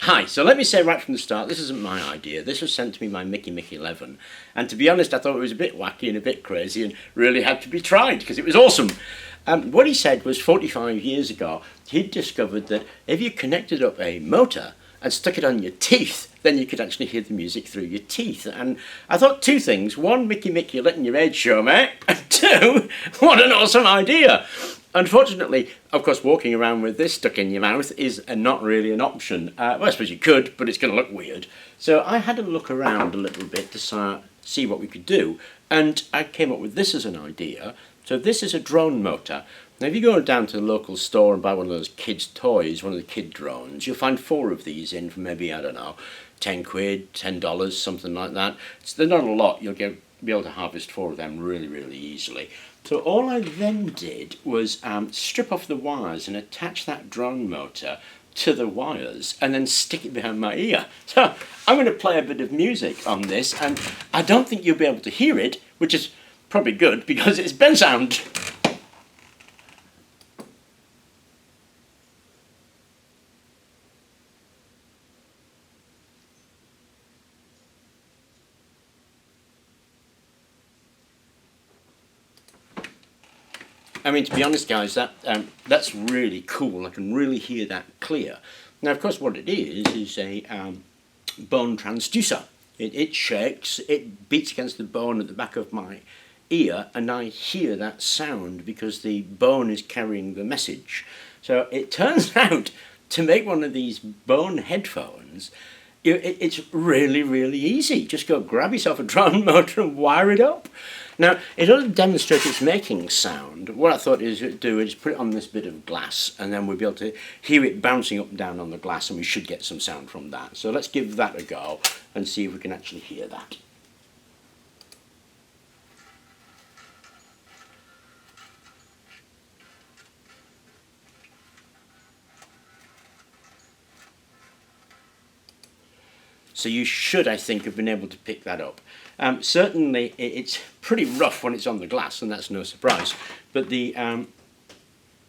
Hi, so let me say right from the start, this isn't my idea. This was sent to me by Mickey11. And to be honest, I thought it was a bit wacky and a bit crazy and really had to be tried because it was awesome. What he said was 45 years ago, he'd discovered that if you connected up a motor and stuck it on your teeth, then you could actually hear the music through your teeth. And I thought two things. One, Mickey, you're letting your age show, mate. And two, what an awesome idea. Unfortunately, of course, walking around with this stuck in your mouth is not really an option. Well, I suppose you could, but it's going to look weird. So I had to look around a little bit to see what we could do. And I came up with this as an idea. So this is a drone motor. Now, if you go down to the local store and buy one of those kids' toys, one of the kid drones, you'll find 4 of these in for maybe, I don't know, 10 quid, $10, something like that. They're not a lot. You'll be able to harvest 4 of them really, really easily. So all I then did was strip off the wires and attach that drone motor to the wires and then stick it behind my ear. So I'm going to play a bit of music on this, and I don't think you'll be able to hear it, which is probably good because it's Ben sound. I mean, to be honest, guys, that's really cool. I can really hear that clear. Now, of course, what it is a bone transducer. It shakes, it beats against the bone at the back of my ear, and I hear that sound because the bone is carrying the message. So it turns out to make one of these bone headphones, it's really, really easy. Just go grab yourself a drone motor and wire it up. Now, in order to demonstrate its making sound, what I thought is do is put it on this bit of glass, and then we'll be able to hear it bouncing up and down on the glass, and we should get some sound from that. So let's give that a go and see if we can actually hear that. So you should, I think, have been able to pick that up. Certainly, it's pretty rough when it's on the glass, and that's no surprise. But the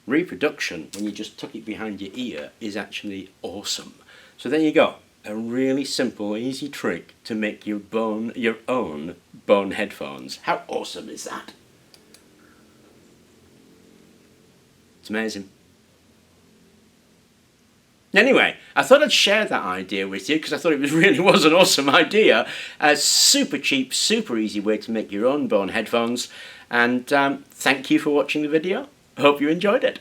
reproduction, when you just tuck it behind your ear, is actually awesome. So there you go. A really simple, easy trick to make your own bone headphones. How awesome is that? It's amazing. Anyway, I thought I'd share that idea with you because I thought it really was an awesome idea. A super cheap, super easy way to make your own bone headphones. And thank you for watching the video. I hope you enjoyed it.